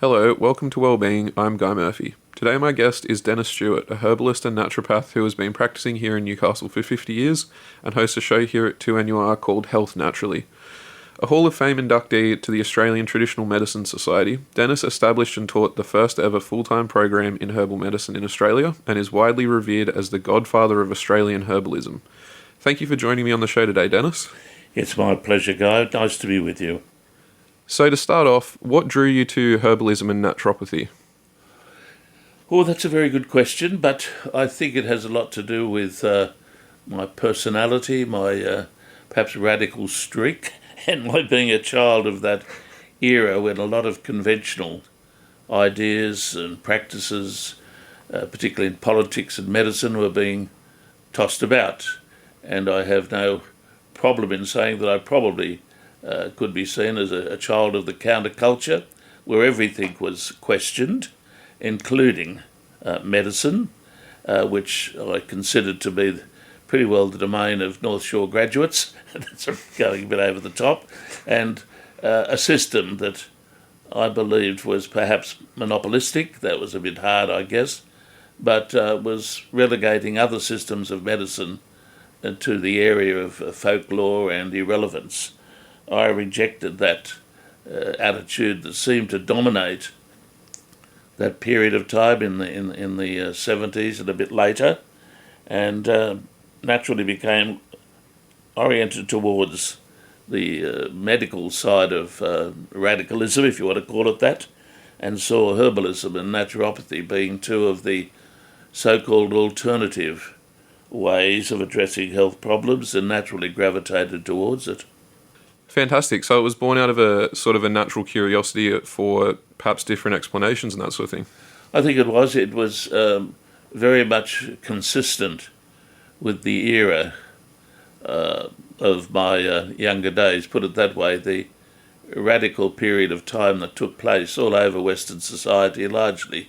Hello, welcome to Wellbeing. I'm Guy Murphy. Today my guest is Denis Stewart, a herbalist and naturopath who has been practicing here in Newcastle for 50 years and hosts a show here at 2NUR called Health Naturally. A Hall of Fame inductee to the Australian Traditional Medicine Society, Denis established and taught the first ever full-time program in herbal medicine in Australia and is widely revered as the Godfather of Australian Herbalism. Thank you for joining me on the show today, Denis. It's my pleasure, Guy. Nice to be with you. So to start off, what drew you to herbalism and naturopathy? Oh, that's a very good question, but I think it has a lot to do with my personality, my perhaps radical streak, and my being a child of that era when a lot of conventional ideas and practices, particularly in politics and medicine, were being tossed about. And I have no problem in saying that I probably could be seen as a child of the counterculture, where everything was questioned, including medicine, which I considered to be pretty well the domain of North Shore graduates. That's going a bit over the top, and a system that I believed was perhaps monopolistic. That was a bit hard, I guess, but was relegating other systems of medicine to the area of folklore and irrelevance. I rejected that attitude that seemed to dominate that period of time in the 70s and a bit later, and naturally became oriented towards the medical side of radicalism, if you want to call it that, and saw herbalism and naturopathy being two of the so-called alternative ways of addressing health problems, and naturally gravitated towards it. Fantastic. So it was born out of a sort of a natural curiosity for perhaps different explanations and that sort of thing. I think it was. It was very much consistent with the era of my younger days, put it that way, the radical period of time that took place all over Western society, largely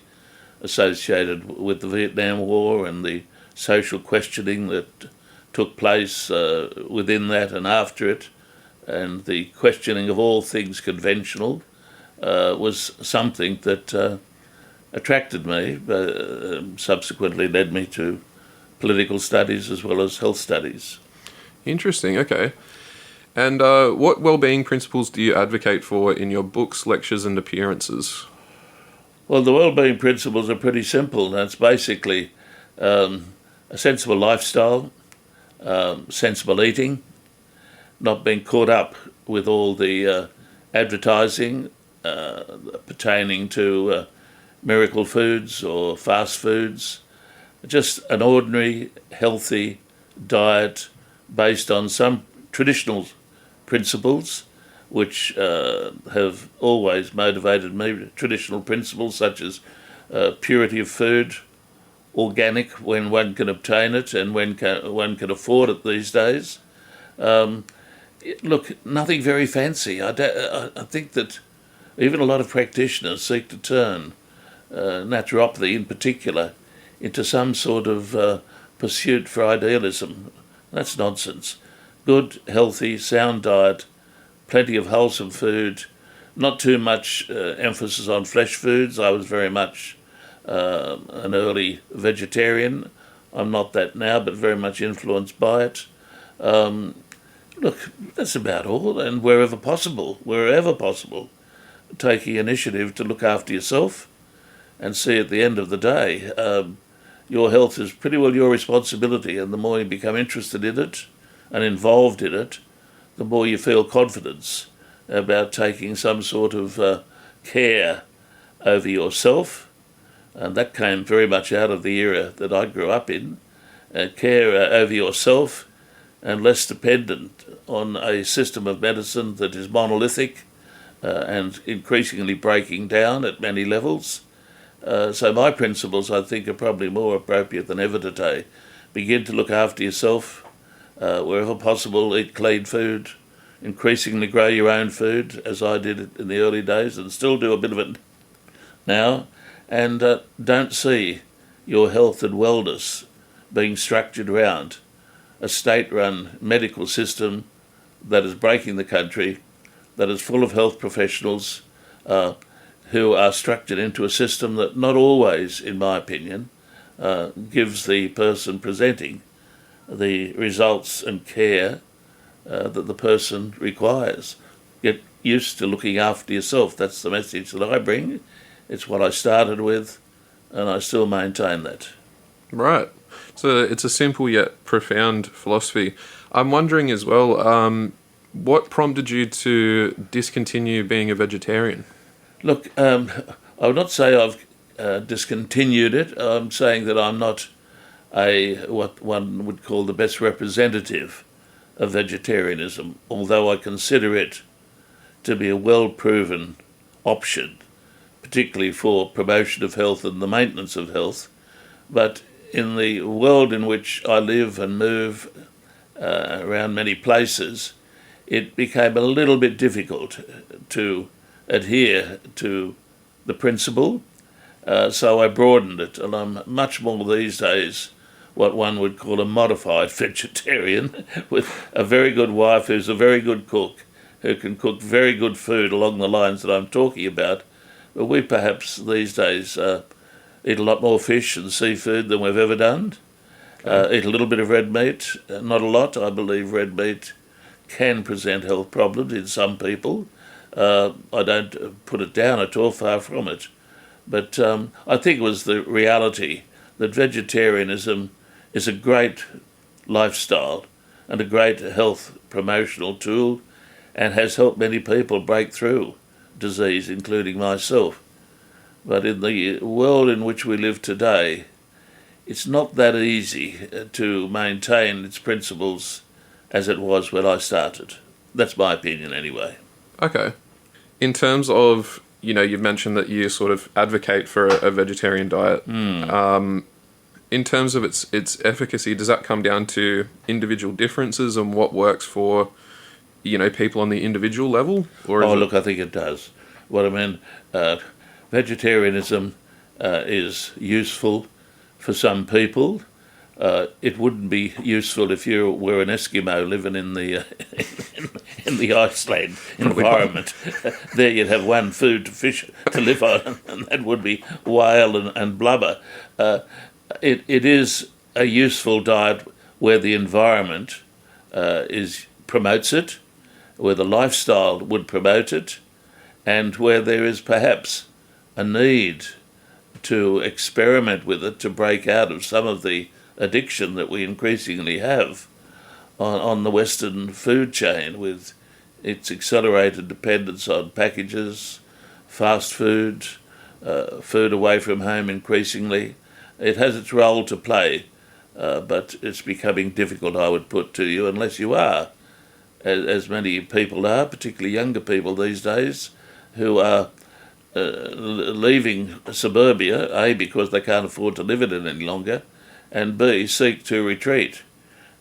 associated with the Vietnam War and the social questioning that took place within that and after it, and the questioning of all things conventional was something that attracted me, subsequently led me to political studies as well as health studies. Interesting, okay. And what well-being principles do you advocate for in your books, lectures and appearances? Well, the well-being principles are pretty simple. That's basically a sensible lifestyle, sensible eating, not being caught up with all the advertising pertaining to miracle foods or fast foods, just an ordinary, healthy diet based on some traditional principles which have always motivated me, traditional principles such as purity of food, organic when one can obtain it and when one can afford it these days. Look, nothing very fancy. I think that even a lot of practitioners seek to turn naturopathy in particular into some sort of pursuit for idealism. That's nonsense. Good, healthy, sound diet, plenty of wholesome food, not too much emphasis on flesh foods. I was very much an early vegetarian. I'm not that now, but very much influenced by it. Look, that's about all, and wherever possible, taking initiative to look after yourself and see at the end of the day, your health is pretty well your responsibility, and the more you become interested in it and involved in it, the more you feel confidence about taking some sort of care over yourself, and that came very much out of the era that I grew up in, care over yourself and less dependent on a system of medicine that is monolithic and increasingly breaking down at many levels. So my principles, I think, are probably more appropriate than ever today. Begin to look after yourself, wherever possible, eat clean food, increasingly grow your own food, as I did in the early days and still do a bit of it now, and don't see your health and wellness being structured around a state-run medical system that is breaking the country, that is full of health professionals who are structured into a system that not always, in my opinion, gives the person presenting the results and care that the person requires. Get used to looking after yourself. That's the message that I bring. It's what I started with, and I still maintain that. Right. So it's a simple yet profound philosophy. I'm wondering as well, what prompted you to discontinue being a vegetarian? Look, I would not say I've discontinued it. I'm saying that I'm not what one would call the best representative of vegetarianism, although I consider it to be a well-proven option, particularly for promotion of health and the maintenance of health. But in the world in which I live and move around many places, it became a little bit difficult to adhere to the principle, so I broadened it, and I'm much more these days what one would call a modified vegetarian, with a very good wife who's a very good cook, who can cook very good food along the lines that I'm talking about. But we perhaps these days eat a lot more fish and seafood than we've ever done. Eat a little bit of red meat, not a lot. I believe red meat can present health problems in some people. I don't put it down at all, far from it. But I think it was the reality that vegetarianism is a great lifestyle and a great health promotional tool, and has helped many people break through disease, including myself. But in the world in which we live today, it's not that easy to maintain its principles as it was when I started. That's my opinion anyway. Okay. In terms of, you've mentioned that you sort of advocate for a vegetarian diet. In terms of its efficacy, does that come down to individual differences and what works for, people on the individual level? Or look, I think it does. What I mean, vegetarianism is useful for some people. It wouldn't be useful if you were an Eskimo living in the in the Iceland environment. There you'd have one food to live on, and that would be whale and blubber. It is a useful diet where the environment promotes it, where the lifestyle would promote it, and where there is perhaps a need to experiment with it to break out of some of the addiction that we increasingly have on the Western food chain, with its accelerated dependence on packages, fast food, food away from home increasingly. It has its role to play, but it's becoming difficult, I would put to you, unless you are, as many people are, particularly younger people these days, who are leaving suburbia, A, because they can't afford to live in it any longer, and B, seek to retreat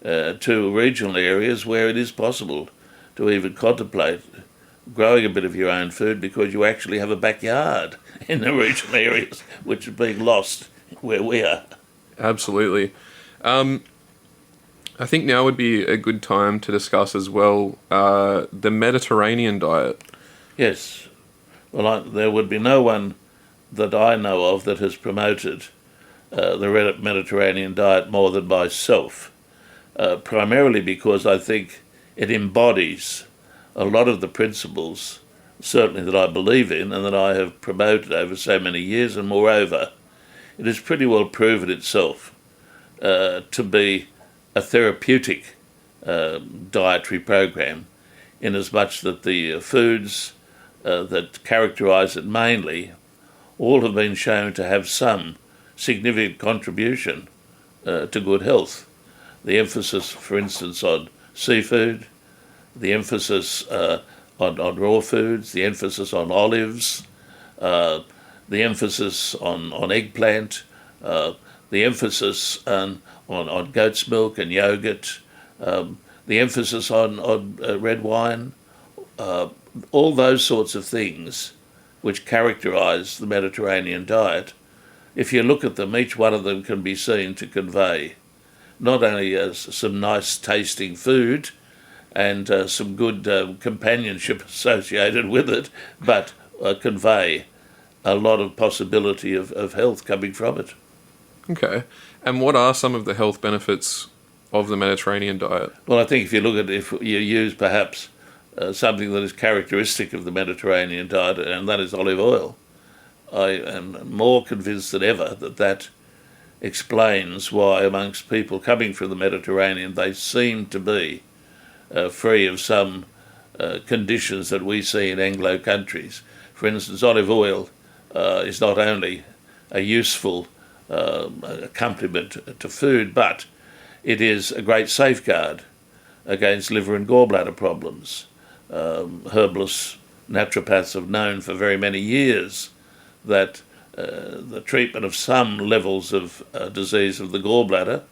to regional areas where it is possible to even contemplate growing a bit of your own food, because you actually have a backyard in the regional areas, which are being lost where we are. Absolutely. I think now would be a good time to discuss as well the Mediterranean diet. Yes. Well, there would be no one that I know of that has promoted the Mediterranean diet more than myself, primarily because I think it embodies a lot of the principles, certainly that I believe in and that I have promoted over so many years, and moreover, it has pretty well proven itself to be a therapeutic dietary program, in as much that the foods that characterise it mainly all have been shown to have some significant contribution to good health. The emphasis, for instance, on seafood, the emphasis on raw foods, the emphasis on olives, the emphasis on eggplant, the emphasis on goat's milk and yogurt, the emphasis on red wine, all those sorts of things which characterise the Mediterranean diet. If you look at them, each one of them can be seen to convey not only some nice tasting food and some good companionship associated with it, but convey a lot of possibility of health coming from it. Okay. And what are some of the health benefits of the Mediterranean diet? Well, I think if you look at, if you use perhaps something that is characteristic of the Mediterranean diet, and that is olive oil, I am more convinced than ever that that explains why amongst people coming from the Mediterranean they seem to be free of some conditions that we see in Anglo countries. For instance, olive oil is not only a useful accompaniment to food, but it is a great safeguard against liver and gallbladder problems. Herbalists, naturopaths have known for very many years that the treatment of some levels of disease of the gallbladder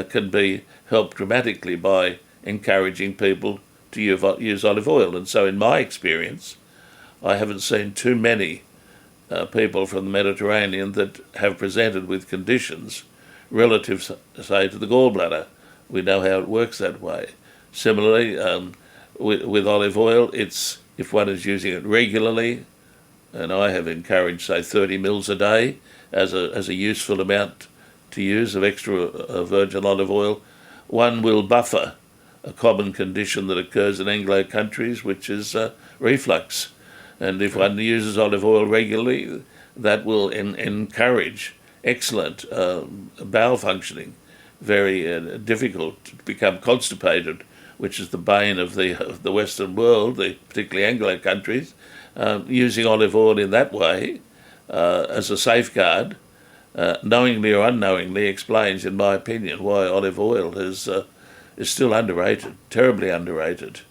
can be helped dramatically by encouraging people to use olive oil. And so in my experience, I haven't seen too many people from the Mediterranean that have presented with conditions relative, say, to the gallbladder. We know how it works that way. Similarly, with olive oil, it's, if one is using it regularly, and I have encouraged, say, 30 mils a day as a useful amount to use of extra virgin olive oil, one will buffer a common condition that occurs in Anglo countries, which is reflux. And if one uses olive oil regularly, that will encourage excellent bowel functioning. Very difficult to become constipated, which is the bane of the Western world, particularly Anglo countries. Using olive oil in that way as a safeguard, knowingly or unknowingly, explains, in my opinion, why olive oil is still underrated, terribly underrated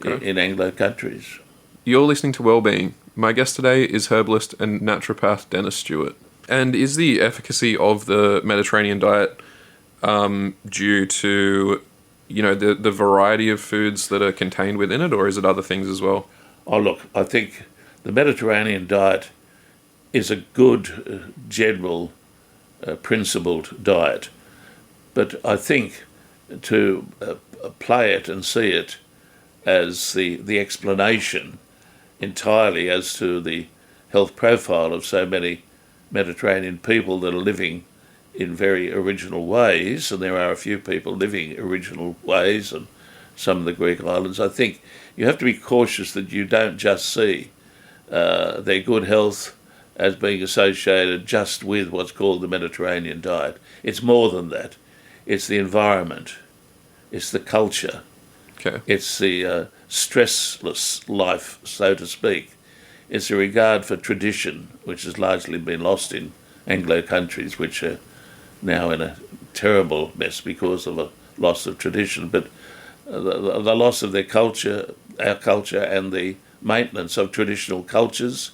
in Anglo countries. You're listening to Wellbeing. My guest today is herbalist and naturopath Denis Stewart. And is the efficacy of the Mediterranean diet due to, the variety of foods that are contained within it, or is it other things as well? Oh, look, I think the Mediterranean diet is a good, general, principled diet. But I think to play it and see it as the explanation entirely as to the health profile of so many Mediterranean people that are living in very original ways, and there are a few people living original ways, and some of the Greek islands, I think you have to be cautious that you don't just see their good health as being associated just with what's called the Mediterranean diet. It's more than that. It's the environment. It's the culture. Okay. It's the stressless life, so to speak. It's a regard for tradition, which has largely been lost in Anglo countries, which are now in a terrible mess because of a loss of tradition. But the loss of their culture, our culture, and the maintenance of traditional cultures,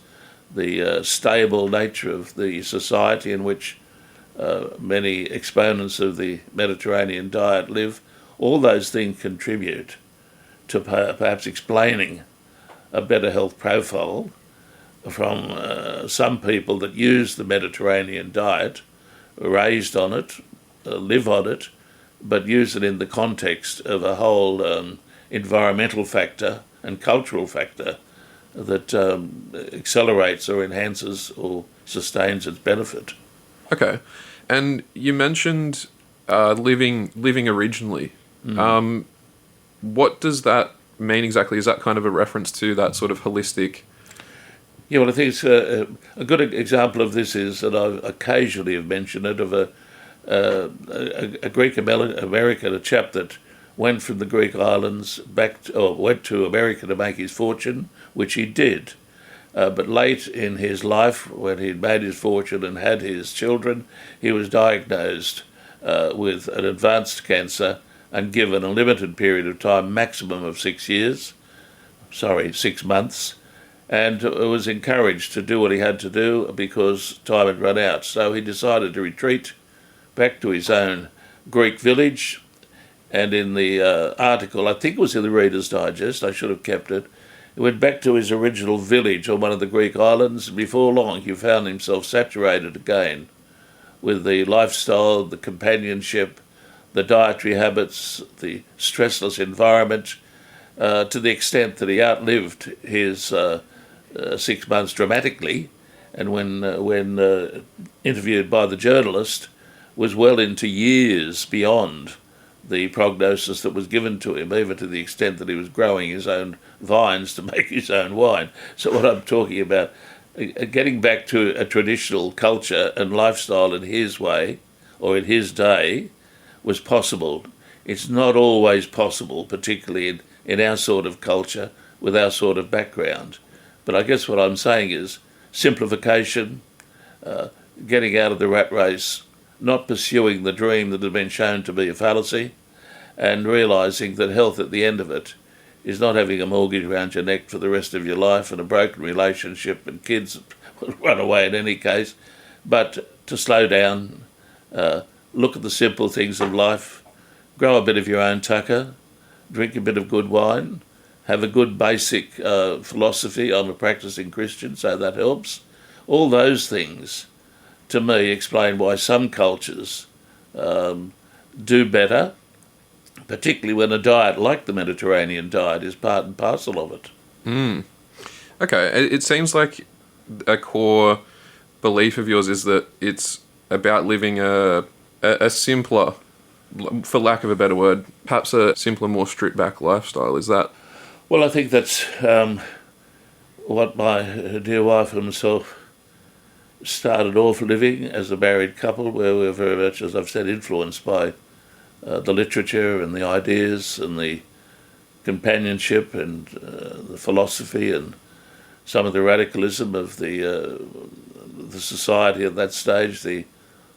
the stable nature of the society in which many exponents of the Mediterranean diet live, all those things contribute to perhaps explaining a better health profile from some people that use the Mediterranean diet, raised on it, live on it, but use it in the context of a whole environmental factor and cultural factor that accelerates or enhances or sustains its benefit. Okay. And you mentioned living originally. What does that mean exactly? Is that kind of a reference to that sort of holistic? Yeah, well, I think it's a good example of this is that I occasionally have mentioned it, of a Greek American, a chap that went from the Greek islands went to America to make his fortune, which he did. But late in his life, when he'd made his fortune and had his children, he was diagnosed with an advanced cancer and given a limited period of time, maximum of 6 months, and was encouraged to do what he had to do because time had run out. So he decided to retreat back to his own Greek village, and in the article, I think it was in the Reader's Digest, I should have kept it, he went back to his original village on one of the Greek islands, and before long he found himself saturated again with the lifestyle, the companionship, the dietary habits, the stressless environment, to the extent that he outlived his 6 months dramatically, and when interviewed by the journalist, was well into years beyond the prognosis that was given to him, even to the extent that he was growing his own vines to make his own wine. So what I'm talking about, getting back to a traditional culture and lifestyle in his way, or in his day, was possible. It's not always possible, particularly in our sort of culture, with our sort of background. But I guess what I'm saying is simplification, getting out of the rat race, not pursuing the dream that has been shown to be a fallacy, and realising that health at the end of it is not having a mortgage around your neck for the rest of your life and a broken relationship and kids will run away in any case, but to slow down, look at the simple things of life, grow a bit of your own tucker, drink a bit of good wine, have a good basic philosophy. I'm a practicing Christian, so that helps. All those things, to me, explain why some cultures do better, particularly when a diet like the Mediterranean diet is part and parcel of it. Okay, it seems like a core belief of yours is that it's about living a simpler, for lack of a better word, perhaps a simpler, more stripped back lifestyle. Is that? Well, I think that's what my dear wife and myself started off living as a married couple, where we were very much, as I've said, influenced by the literature and the ideas and the companionship and the philosophy and some of the radicalism of the society at that stage, the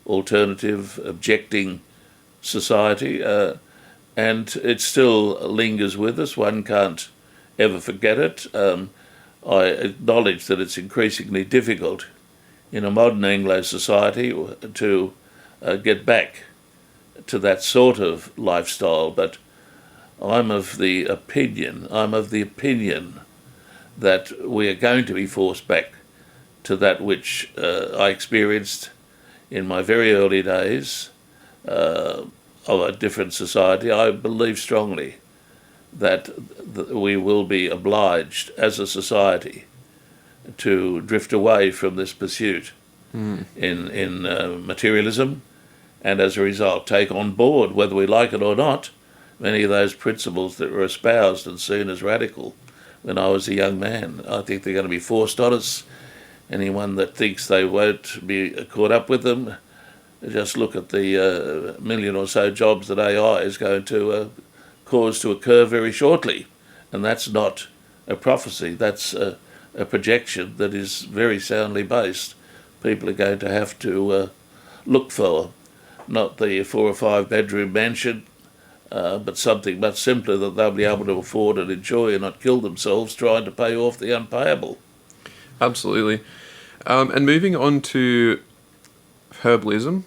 alternative, objecting society, and it still lingers with us. One can't ever forget it. I acknowledge that it's increasingly difficult in a modern Anglo society to get back to that sort of lifestyle, but I'm of the opinion that we are going to be forced back to that which I experienced in my very early days of a different society. I believe strongly that we will be obliged as a society to drift away from this pursuit in materialism, and as a result take on board, whether we like it or not, many of those principles that were espoused and seen as radical when I was a young man. I think they're going to be forced on us. Anyone that thinks they won't be caught up with them, just look at the million or so jobs that AI is going to cause to occur very shortly. And that's not a prophecy, that's a projection that is very soundly based. People are going to have to look for not the 4 or 5 bedroom mansion, but something much simpler that they'll be able to afford and enjoy and not kill themselves trying to pay off the unpayable. Absolutely. And moving on to herbalism,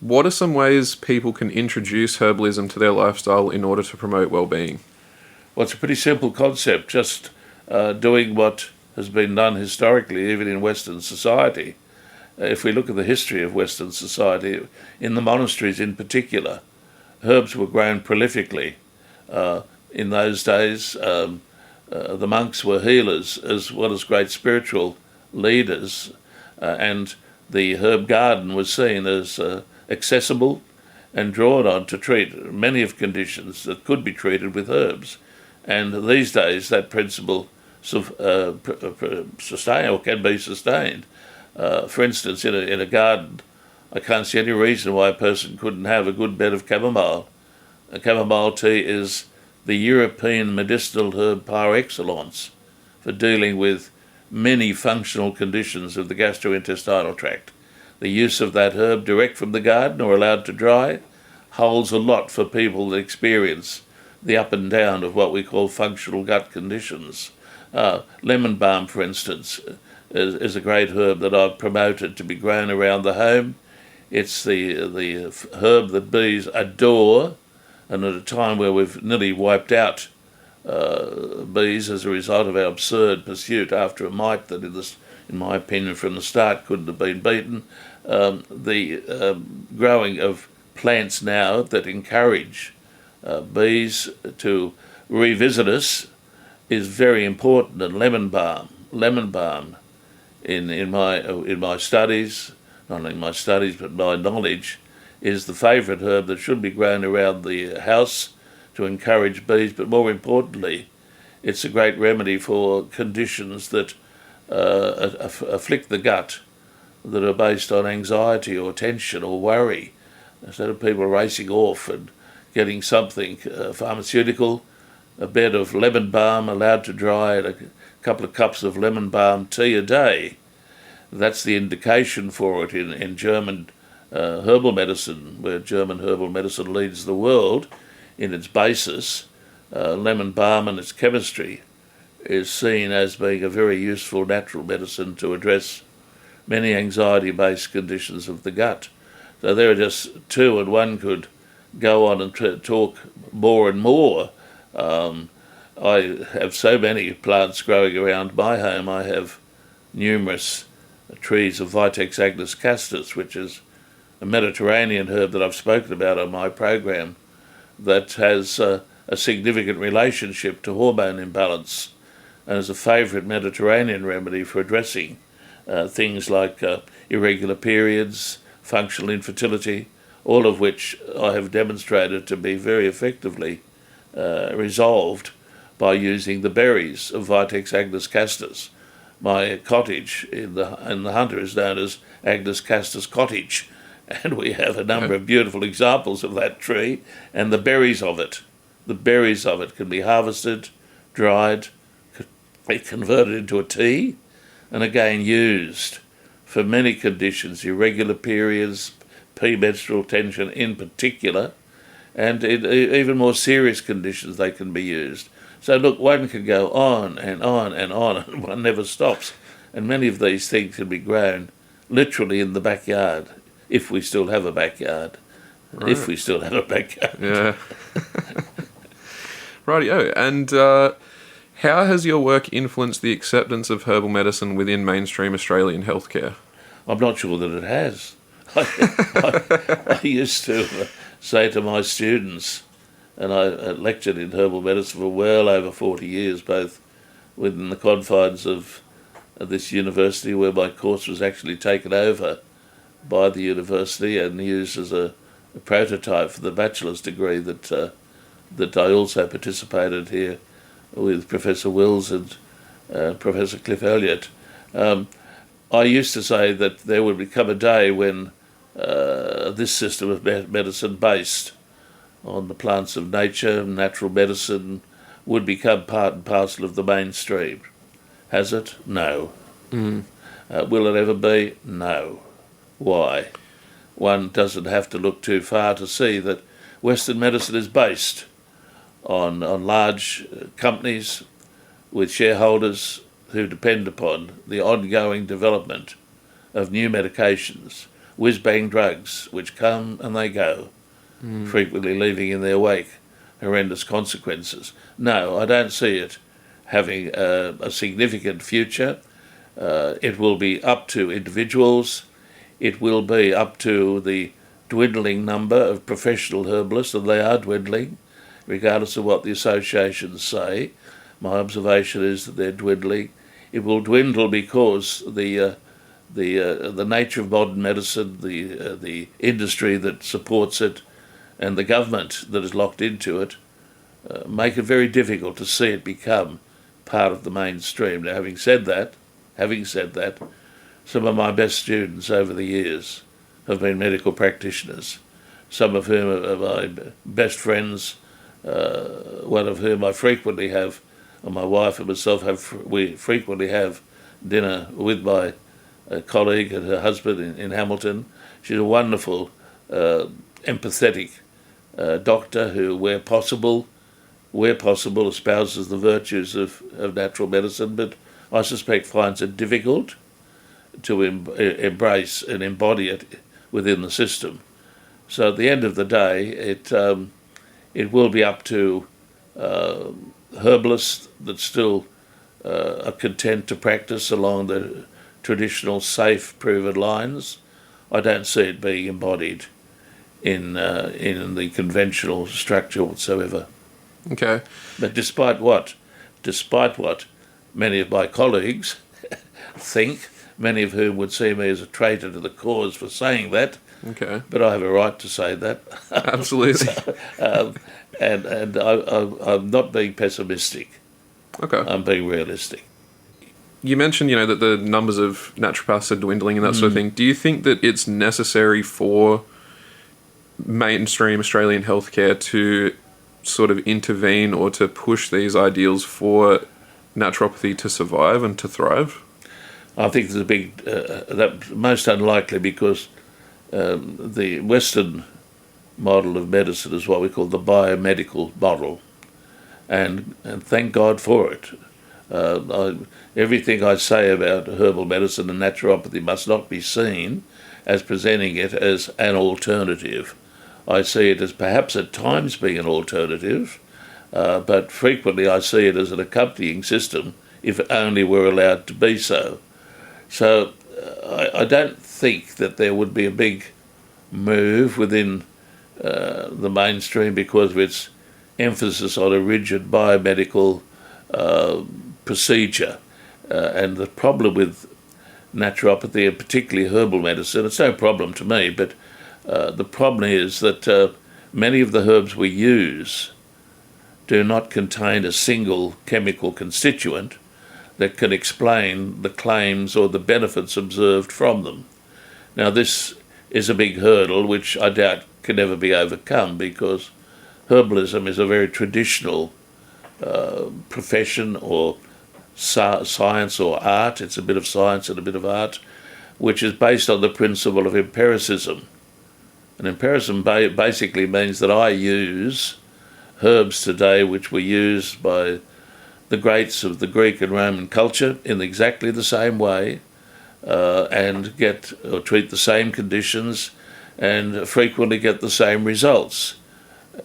what are some ways people can introduce herbalism to their lifestyle in order to promote well-being? Well, it's a pretty simple concept, just doing what has been done historically, even in Western society. If we look at the history of Western society, in the monasteries in particular, herbs were grown prolifically. In those days, the monks were healers as well as great spiritual leaders, and the herb garden was seen as accessible and drawn on to treat many of conditions that could be treated with herbs. And these days, that principle sustain or can be sustained. For instance, in a garden, I can't see any reason why a person couldn't have a good bed of chamomile. Chamomile tea is the European medicinal herb par excellence for dealing with many functional conditions of the gastrointestinal tract. The use of that herb direct from the garden or allowed to dry holds a lot for people that experience the up and down of what we call functional gut conditions. Lemon balm, for instance, is a great herb that I've promoted to be grown around the home. It's the herb that bees adore, and at a time where we've nearly wiped out bees as a result of our absurd pursuit after a mite that, in my opinion, from the start couldn't have been beaten, the growing of plants now that encourage bees to revisit us is very important. And lemon balm in my studies, not only my studies but my knowledge, is the favourite herb that should be grown around the house to encourage bees, but more importantly, it's a great remedy for conditions that afflict the gut, that are based on anxiety or tension or worry. Instead of people racing off and getting something pharmaceutical, a bed of lemon balm allowed to dry, and a couple of cups of lemon balm tea a day. That's the indication for it in German herbal medicine, where German herbal medicine leads the world in its basis. Lemon balm and its chemistry is seen as being a very useful natural medicine to address many anxiety-based conditions of the gut. So there are just two, and one could go on and talk more and more. I have so many plants growing around my home. I have numerous trees of Vitex agnus castus, which is a Mediterranean herb that I've spoken about on my program, that has a significant relationship to hormone imbalance and is a favourite Mediterranean remedy for addressing things like irregular periods, functional infertility, all of which I have demonstrated to be very effectively resolved by using the berries of Vitex agnus castus. My cottage in the Hunter is known as Agnus Castus Cottage, and we have a number of beautiful examples of that tree and the berries of it. The berries of it can be harvested, dried, converted into a tea, and again used for many conditions, irregular periods, premenstrual tension in particular, and in even more serious conditions they can be used. So look, one can go on and on and on, and one never stops. And many of these things can be grown literally in the backyard, if we still have a backyard. Right. If we still have a backyard. Yeah. Rightio. And how has your work influenced the acceptance of herbal medicine within mainstream Australian healthcare? I'm not sure that it has. I used to say to my students, and I lectured in herbal medicine for well over 40 years, both within the confines of this university, where my course was actually taken over by the university and used as a prototype for the bachelor's degree that I also participated here with Professor Wills and Professor Cliff Elliott. I used to say that there would become a day when this system of medicine based on the plants of nature, natural medicine, would become part and parcel of the mainstream. Has it? No. Will it ever be? No. Why? One doesn't have to look too far to see that Western medicine is based on large companies with shareholders who depend upon the ongoing development of new medications, whiz-bang drugs, which come and they go, frequently leaving in their wake horrendous consequences. No, I don't see it having a significant future. It will be up to individuals. It will be up to the dwindling number of professional herbalists, and they are dwindling, regardless of what the associations say. My observation is that they're dwindling. It will dwindle because the nature of modern medicine, the industry that supports it, and the government that is locked into it, make it very difficult to see it become part of the mainstream. Now, having said that, some of my best students over the years have been medical practitioners, some of whom are my best friends, one of whom I frequently have, and my wife and myself we frequently have dinner with my colleague and her husband in Hamilton. She's a wonderful, empathetic doctor who, where possible, espouses the virtues of natural medicine, but I suspect finds it difficult to embrace and embody it within the system. So at the end of the day, it will be up to herbalists that still are content to practice along the traditional, safe, proven lines. I don't see it being embodied in the conventional structure whatsoever. Okay. But despite what many of my colleagues think, many of whom would see me as a traitor to the cause for saying that. Okay. But I have a right to say that. Absolutely. And I'm not being pessimistic. Okay. I'm being realistic. You mentioned, that the numbers of naturopaths are dwindling and that sort of thing. Do you think that it's necessary for mainstream Australian healthcare to sort of intervene or to push these ideals for naturopathy to survive and to thrive? I think there's a big, that most unlikely, because the Western model of medicine is what we call the biomedical model, and thank God for it. Everything I say about herbal medicine and naturopathy must not be seen as presenting it as an alternative. I see it as perhaps at times being an alternative, but frequently I see it as an accompanying system, if only we're allowed to be so. So I don't think that there would be a big move within the mainstream because of its emphasis on a rigid biomedical procedure. And the problem with naturopathy, and particularly herbal medicine, it's no problem to me, but the problem is that many of the herbs we use do not contain a single chemical constituent that can explain the claims or the benefits observed from them. Now, this is a big hurdle which I doubt can never be overcome, because herbalism is a very traditional profession or science or art. It's a bit of science and a bit of art, which is based on the principle of empiricism. And empiricism basically means that I use herbs today which were used by the greats of the Greek and Roman culture in exactly the same way, and get or treat the same conditions and frequently get the same results.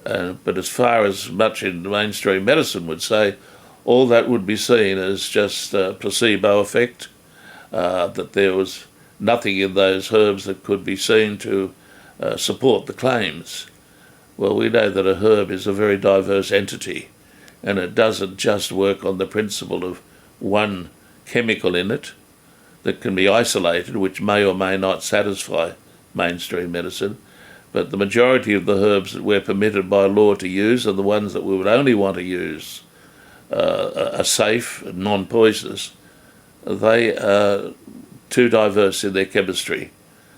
But as far as much in mainstream medicine would say, all that would be seen as just a placebo effect, that there was nothing in those herbs that could be seen to support the claims. Well, we know that a herb is a very diverse entity, and it doesn't just work on the principle of one chemical in it that can be isolated, which may or may not satisfy mainstream medicine. But the majority of the herbs that we're permitted by law to use, and the ones that we would only want to use, are safe and non-poisonous. They are too diverse in their chemistry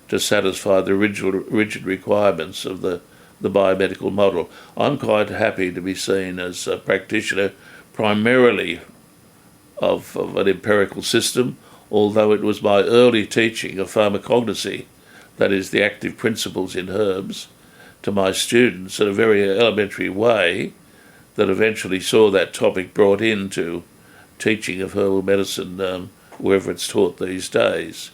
to satisfy the rigid requirements of the biomedical model. I'm quite happy to be seen as a practitioner primarily of an empirical system, although it was my early teaching of pharmacognosy, that is, the active principles in herbs, to my students in a very elementary way that eventually saw that topic brought into teaching of herbal medicine wherever it's taught these days.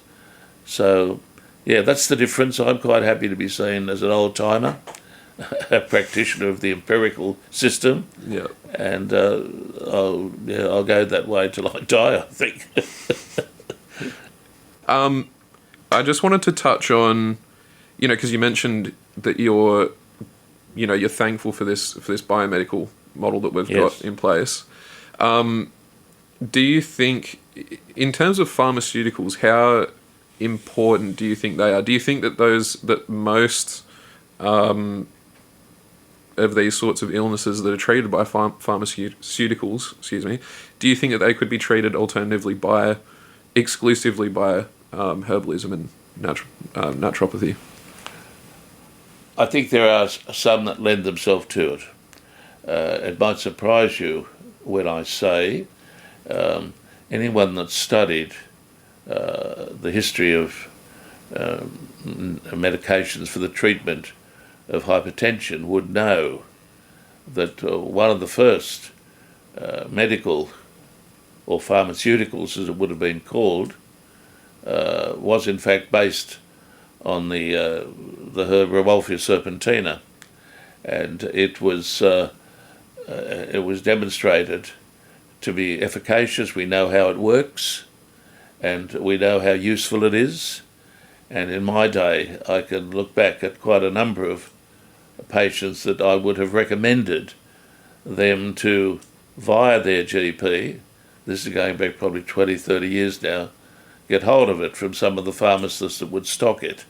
So, yeah, that's the difference. I'm quite happy to be seen as an old-timer, a practitioner of the empirical system. Yeah. And I'll go that way till I die, I think. I just wanted to touch on, because you mentioned that you're thankful for this biomedical model that we've got in place. Do you think, in terms of pharmaceuticals, how important do you think they are? Do you think that most of these sorts of illnesses that are treated by pharmaceuticals, do you think that they could be treated alternatively exclusively by herbalism and naturopathy? I think there are some that lend themselves to it. It might surprise you when I say anyone that's studied the history of medications for the treatment of hypertension would know that one of the first medical or pharmaceuticals, as it would have been called, was in fact based on the herb Rauwolfia serpentina, and it was demonstrated to be efficacious. We know how it works, and we know how useful it is. And in my day, I can look back at quite a number of patients that I would have recommended them to, via their GP, this is going back probably 20, 30 years now, get hold of it from some of the pharmacists that would stock it.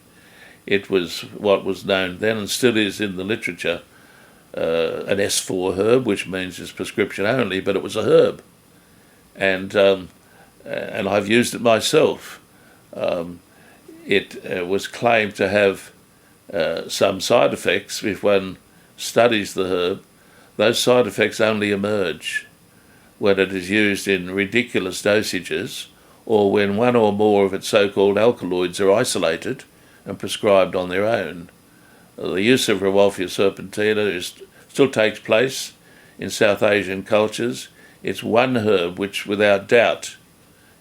It was what was known then and still is in the literature, an S4 herb, which means it's prescription only, but it was a herb. And I've used it myself. It was claimed to have some side effects. If one studies the herb, those side effects only emerge when it is used in ridiculous dosages, or when one or more of its so-called alkaloids are isolated and prescribed on their own. The use of Rauwolfia serpentina still takes place in South Asian cultures. It's one herb which, without doubt,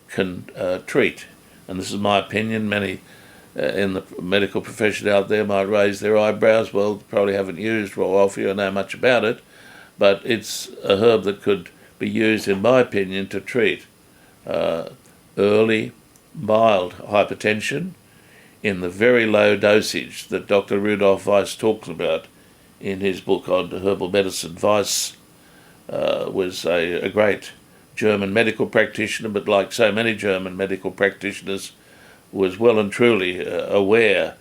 can treat. And this is my opinion. Many in the medical profession out there might raise their eyebrows. Well, probably haven't used Rauwolfia or know much about it, but it's a herb that could be used, in my opinion, to treat early, mild hypertension in the very low dosage that Dr. Rudolf Weiss talks about in his book on herbal medicine. Weiss was a great German medical practitioner, but like so many German medical practitioners, was well and truly aware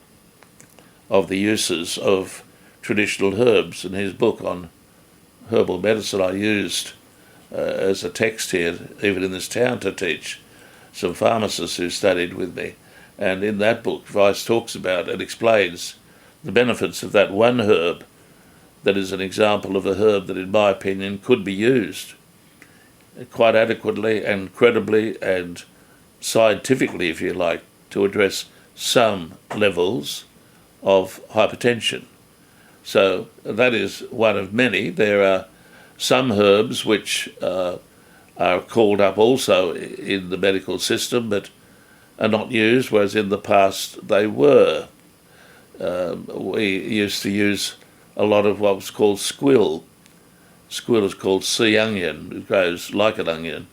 of the uses of traditional herbs. And his book on herbal medicine I used as a text here, even in this town, to teach some pharmacists who studied with me. And in that book, Weiss talks about and explains the benefits of that one herb that is an example of a herb that, in my opinion, could be used quite adequately and credibly and scientifically, if you like, to address some levels of hypertension. So that is one of many. There are some herbs which are called up also in the medical system but are not used, whereas in the past they were. We used to use a lot of what was called squill. Squill is called sea onion. It grows like an onion.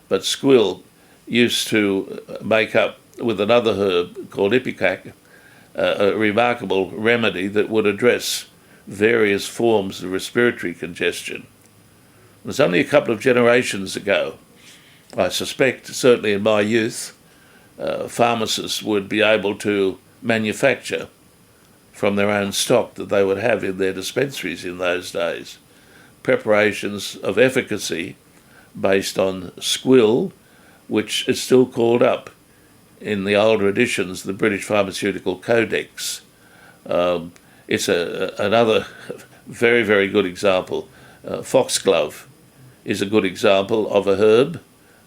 But squill used to make up with another herb called ipecac a remarkable remedy that would address various forms of respiratory congestion. It was only a couple of generations ago, I suspect, certainly in my youth, pharmacists would be able to manufacture from their own stock that they would have in their dispensaries in those days preparations of efficacy based on squill, which is still called up in the older editions, the British Pharmaceutical Codex. It's another very, very good example. Foxglove is a good example of a herb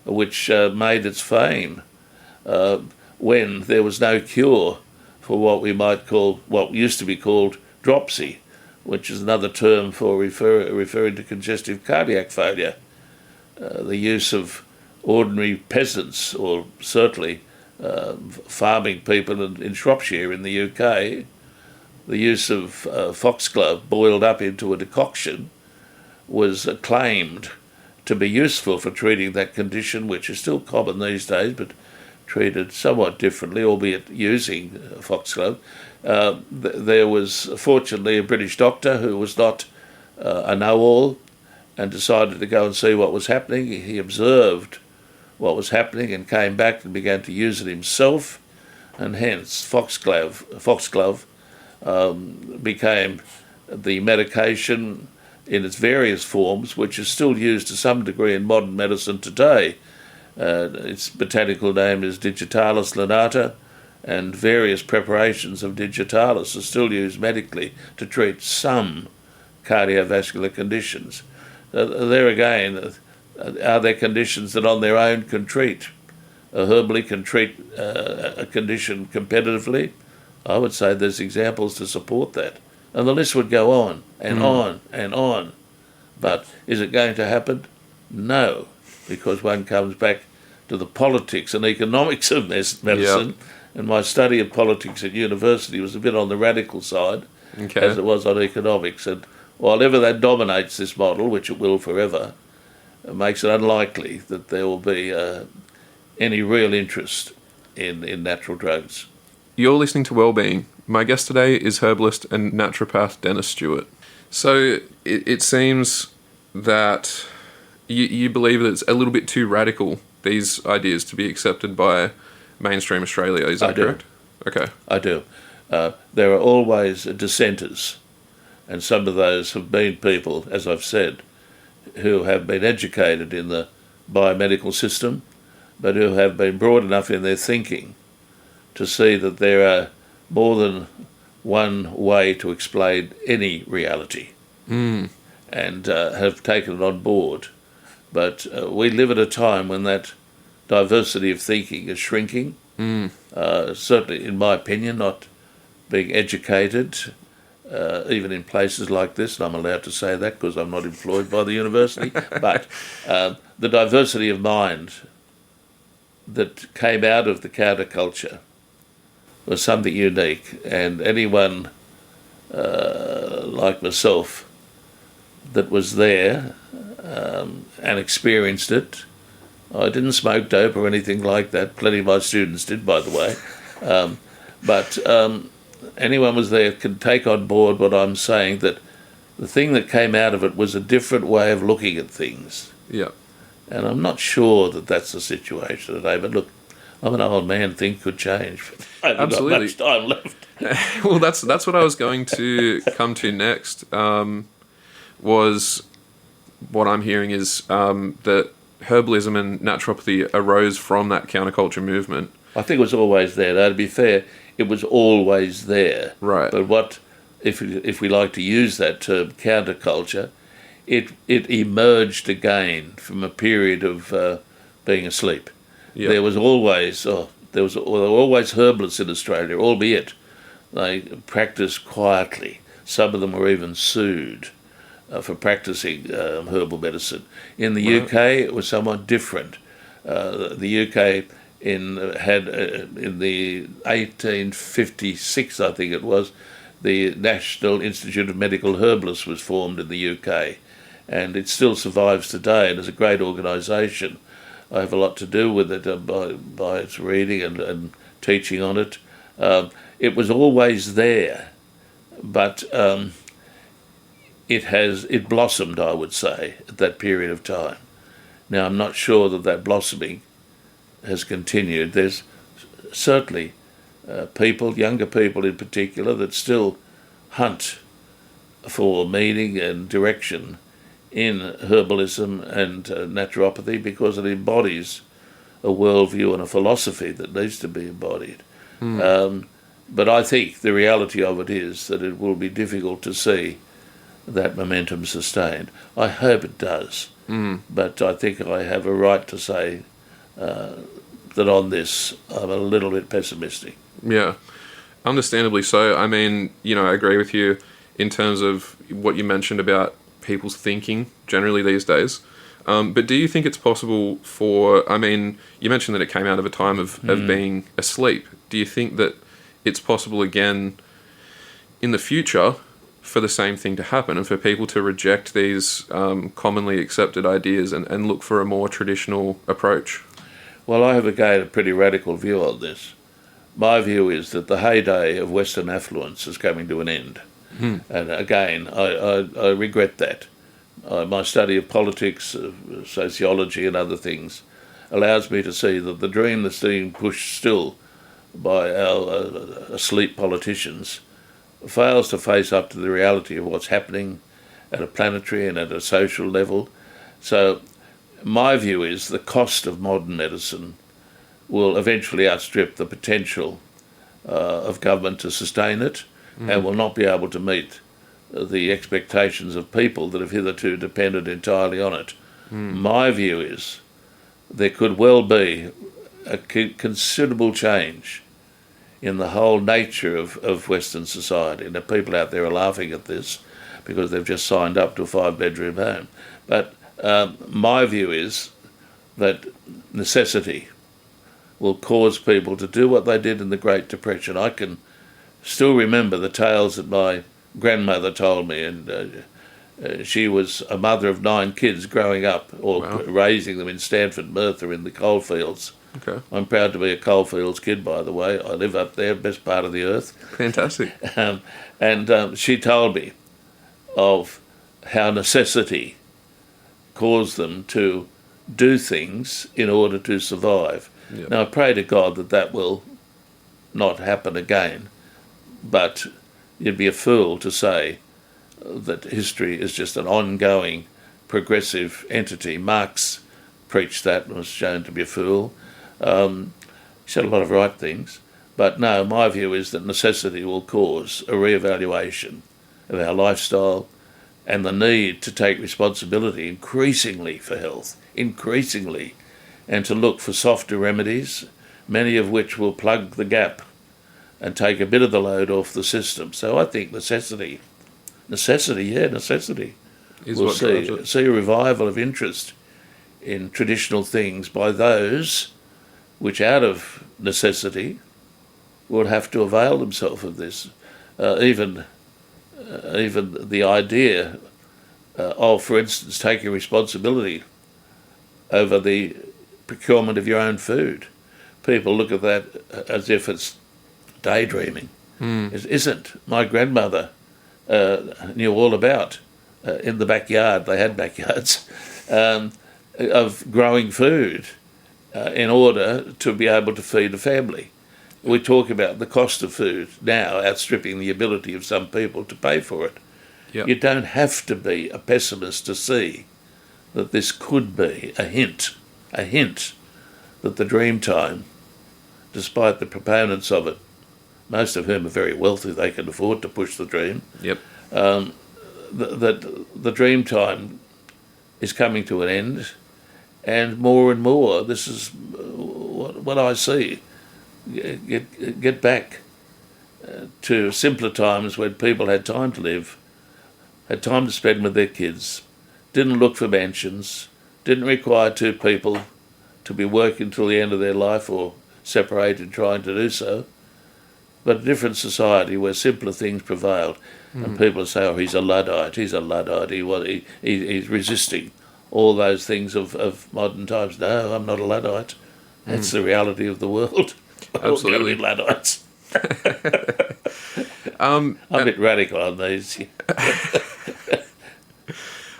which made its fame when there was no cure for what we might call, what used to be called dropsy, which is another term for referring to congestive cardiac failure. The use of ordinary peasants, or certainly farming people in Shropshire in the UK, the use of foxglove boiled up into a decoction was claimed to be useful for treating that condition, which is still common these days, but treated somewhat differently, albeit using foxglove. There was fortunately a British doctor who was not a know-all and decided to go and see what was happening. He observed what was happening and came back and began to use it himself, and hence foxglove became the medication in its various forms, which is still used to some degree in modern medicine today. Its botanical name is Digitalis lanata, and various preparations of Digitalis are still used medically to treat some cardiovascular conditions. There again, are there conditions that on their own can treat? Herbally can treat a condition competitively? I would say there's examples to support that. And the list would go on and on and on. But is it going to happen? No, because one comes back to the politics and economics of medicine. Yep. And my study of politics at university was a bit on the radical side, as it was on economics. And while ever that dominates this model, which it will forever, it makes it unlikely that there will be any real interest in natural drugs. You're listening to Wellbeing. My guest today is herbalist and naturopath Denis Stewart. So it seems that you believe that it's a little bit too radical, these ideas, to be accepted by mainstream Australia. Is that correct? Okay. I do. There are always dissenters, and some of those have been people, as I've said, who have been educated in the biomedical system, but who have been broad enough in their thinking to see that there are more than one way to explain any reality, and have taken it on board. But we live at a time when that diversity of thinking is shrinking. Certainly, in my opinion, not being educated, even in places like this, and I'm allowed to say that because I'm not employed by the university, but the diversity of mind that came out of the counterculture was something unique, and anyone like myself that was there and experienced it. I didn't smoke dope or anything like that. Plenty of my students did, by the way. But anyone was there can take on board what I'm saying, that the thing that came out of it was a different way of looking at things. Yeah. And I'm not sure that that's the situation today. But look, I'm an old man. Things could change. I haven't Absolutely. got much time left. Well, that's what I was going to come to next. Was what I'm hearing is that herbalism and naturopathy arose from that counterculture movement. I think it was always there. Now, to be fair, it was always there. Right. But what, if we like to use that term, counterculture, it emerged again from a period of being asleep. Yeah. There were always herbalists in Australia, albeit they practiced quietly. Some of them were even sued for practicing herbal medicine. In the UK, it was somewhat different. The UK had in the 1856, I think it was, the National Institute of Medical Herbalists was formed in the UK, and it still survives today and is a great organisation. I have a lot to do with it by its reading and teaching on it. It was always there, but it blossomed, I would say, at that period of time. Now, I'm not sure that blossoming has continued. There's certainly people, younger people in particular, that still hunt for meaning and direction in herbalism and naturopathy, because it embodies a worldview and a philosophy that needs to be embodied. But I think the reality of it is that it will be difficult to see that momentum sustained. I hope it does, but I think I have a right to say that on this I'm a little bit pessimistic. Yeah, understandably so. I mean, I agree with you in terms of what you mentioned about people's thinking generally these days. But do you think it's possible you mentioned that it came out of a time of being asleep. Do you think that it's possible again in the future for the same thing to happen and for people to reject these commonly accepted ideas and look for a more traditional approach? Well, I have again a pretty radical view on this. My view is that the heyday of Western affluence is coming to an end. And again, I regret that. My study of politics, sociology and other things allows me to see that the dream that's being pushed still by our asleep politicians fails to face up to the reality of what's happening at a planetary and at a social level. So my view is the cost of modern medicine will eventually outstrip the potential of government to sustain it, and will not be able to meet the expectations of people that have hitherto depended entirely on it. My view is there could well be a considerable change in the whole nature of Western society. Now, people out there are laughing at this because they've just signed up to a 5-bedroom home. But my view is that necessity will cause people to do what they did in the Great Depression. I can still remember the tales that my grandmother told me, and she was a mother of 9 kids growing up, or raising them in Stanford, Merthyr, in the coalfields. Okay. I'm proud to be a coalfields kid, by the way. I live up there, best part of the earth. Fantastic. And she told me of how necessity caused them to do things in order to survive. Yeah. Now, I pray to God that that will not happen again, but you'd be a fool to say that history is just an ongoing progressive entity. Marx preached that and was shown to be a fool. He said a lot of right things. But no, my view is that necessity will cause a re-evaluation of our lifestyle and the need to take responsibility increasingly for health, increasingly, and to look for softer remedies, many of which will plug the gap and take a bit of the load off the system. So I think necessity. Is We'll what drives it. see a revival of interest in traditional things by those which, out of necessity, would have to avail themselves of this. Even the idea of, for instance, taking responsibility over the procurement of your own food. People look at that as if it's daydreaming. It isn't. My grandmother knew all about, in the backyard, they had backyards, of growing food in order to be able to feed a family. We talk about the cost of food now outstripping the ability of some people to pay for it. Yep. You don't have to be a pessimist to see that this could be a hint that the dream time, despite the proponents of it, most of whom are very wealthy, they can afford to push the dream, Yep. that the dream time is coming to an end, and more, this is what I see. Get back to simpler times when people had time to live, had time to spend with their kids, didn't look for mansions, didn't require two people to be working till the end of their life or separated trying to do so, but a different society where simpler things prevailed. And people say, oh, he's a Luddite, he's resisting all those things of modern times. No, I'm not a Luddite. That's the reality of the world. Absolutely. We're Luddites. I'm a bit radical on these.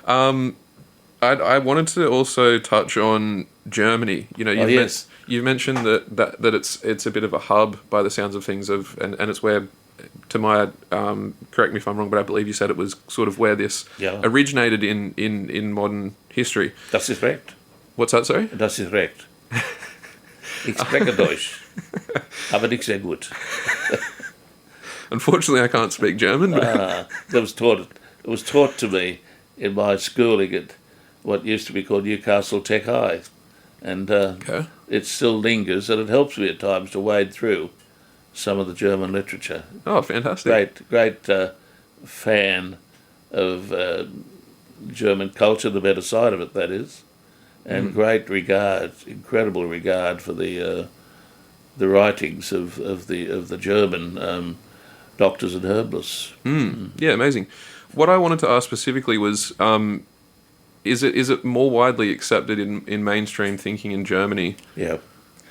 I wanted to also touch on Germany. You know, you've mentioned that it's a bit of a hub by the sounds of things and it's where, to my correct me if I'm wrong, but I believe you said it was sort of where this originated in modern history. Das ist recht. What's that, sorry? Das ist recht. Ich spreche Deutsch, aber nicht sehr gut. Unfortunately, I can't speak German. But It was taught to me in my schooling at what used to be called Newcastle Tech High, and it still lingers, and it helps me at times to wade through some of the German literature. Oh, fantastic! Great fan of German culture, the better side of it, that is, and incredible regard for the writings of the German doctors and herbalists. Yeah, amazing. What I wanted to ask specifically was, is it more widely accepted in mainstream thinking in Germany? Yeah.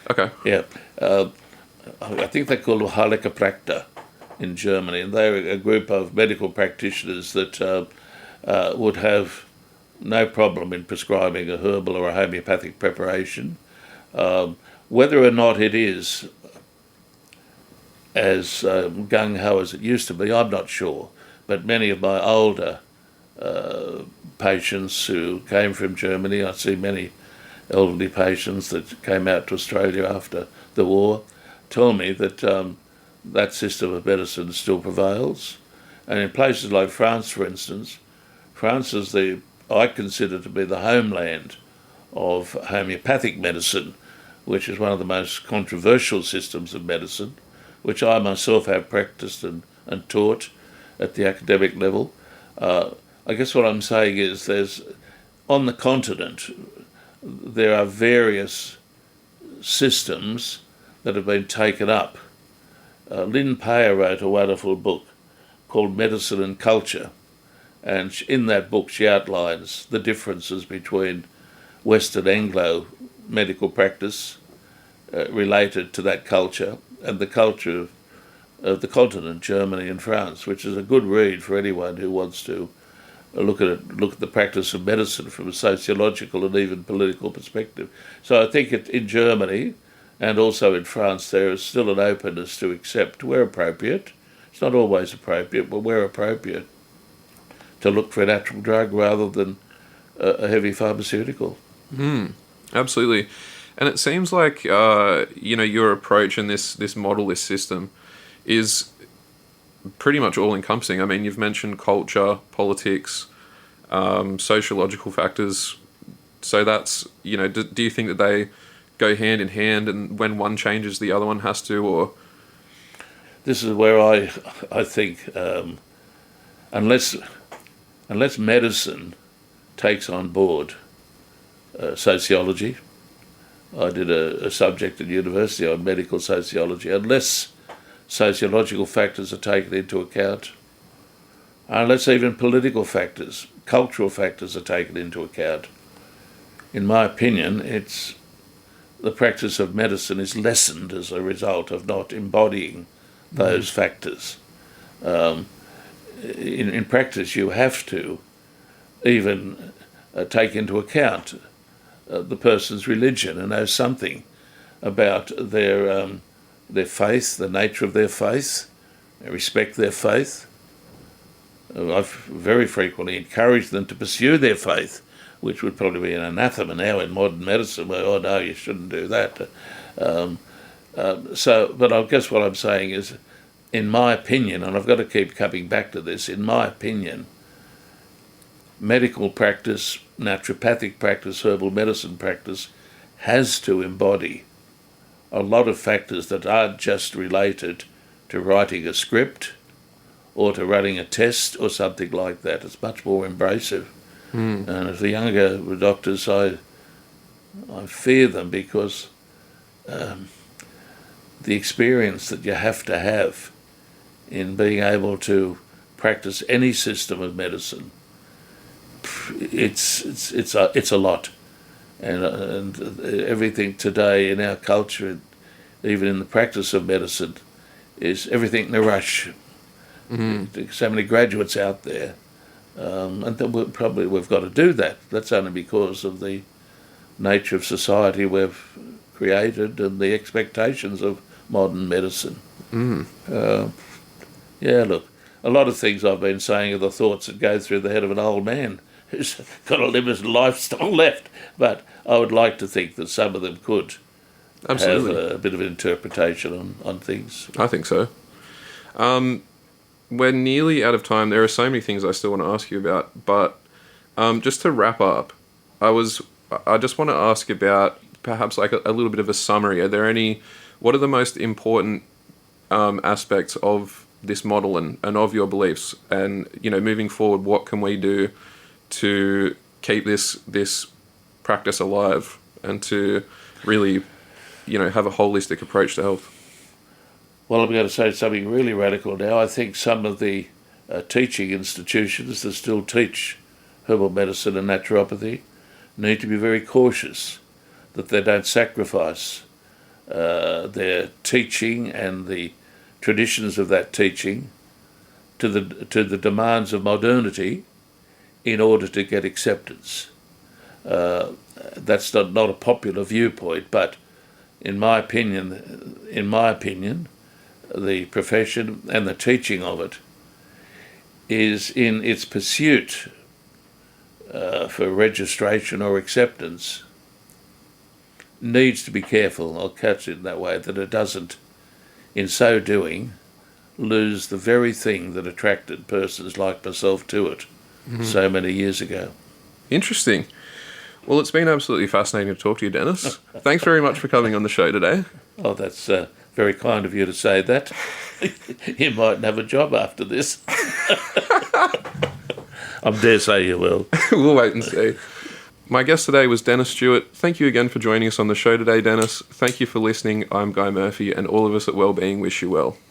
Okay. Yeah. I think they call them Heilpraktiker in Germany, and they're a group of medical practitioners that would have no problem in prescribing a herbal or a homeopathic preparation. Whether or not it is as gung-ho as it used to be, I'm not sure. But many of my older patients who came from Germany, I see many elderly patients that came out to Australia after the war, tell me that that system of medicine still prevails. And in places like France, for instance, France is I consider to be the homeland of homeopathic medicine, which is one of the most controversial systems of medicine, which I myself have practiced and taught at the academic level. I guess what I'm saying is on the continent, there are various systems that have been taken up. Lynn Payer wrote a wonderful book called Medicine and Culture, and in that book she outlines the differences between Western Anglo medical practice related to that culture and the culture of the continent, Germany and France, which is a good read for anyone who wants to look at the practice of medicine from a sociological and even political perspective. So I think in Germany, And also in France, there is still an openness to accept, where appropriate, it's not always appropriate, but where appropriate, to look for a natural drug rather than a heavy pharmaceutical. Absolutely. And it seems like, your approach and this model, this system, is pretty much all-encompassing. I mean, you've mentioned culture, politics, sociological factors. So that's, do you think that they go hand in hand, and when one changes, the other one has to, or? This is where I think, unless medicine takes on board sociology, I did a subject at university on medical sociology, unless sociological factors are taken into account, unless even political factors, cultural factors are taken into account, in my opinion, the practice of medicine is lessened as a result of not embodying those factors. In practice, you have to even take into account the person's religion and know something about their faith, the nature of their faith, respect their faith. I've very frequently encouraged them to pursue their faith, which would probably be an anathema now in modern medicine, where, oh no, you shouldn't do that. But I guess what I'm saying is, in my opinion, and I've got to keep coming back to this, in my opinion, medical practice, naturopathic practice, herbal medicine practice has to embody a lot of factors that aren't just related to writing a script or to running a test or something like that. It's much more embracive. And as the younger doctors, I fear them, because the experience that you have to have in being able to practice any system of medicine, it's a lot, and everything today in our culture, even in the practice of medicine, is everything in a rush. So many graduates out there, and we've got to do that. That's only because of the nature of society we've created and the expectations of modern medicine. Look, a lot of things I've been saying are the thoughts that go through the head of an old man who's got a limited lifestyle left, but I would like to think that some of them could have a bit of interpretation on things. I think so. We're nearly out of time. There are so many things I still want to ask you about, but just to wrap up, I just want to ask about perhaps like a little bit of a summary. What are the most important aspects of this model and of your beliefs? And, moving forward, what can we do to keep this practice alive and to really, have a holistic approach to health? Well, I'm going to say something really radical now. I think some of the teaching institutions that still teach herbal medicine and naturopathy need to be very cautious that they don't sacrifice their teaching and the traditions of that teaching to the demands of modernity in order to get acceptance. That's not a popular viewpoint, but in my opinion, the profession and the teaching of it is in its pursuit for registration or acceptance needs to be careful, I'll catch it that way, that it doesn't, in so doing, lose the very thing that attracted persons like myself to it so many years ago. Interesting. Well, it's been absolutely fascinating to talk to you, Denis. Thanks very much for coming on the show today. Oh, that's very kind of you to say that. You mightn't have a job after this. I dare say you will. We'll wait and see. My guest today was Denis Stewart. Thank you again for joining us on the show today, Denis. Thank you for listening. I'm Guy Murphy, and all of us at Wellbeing wish you well.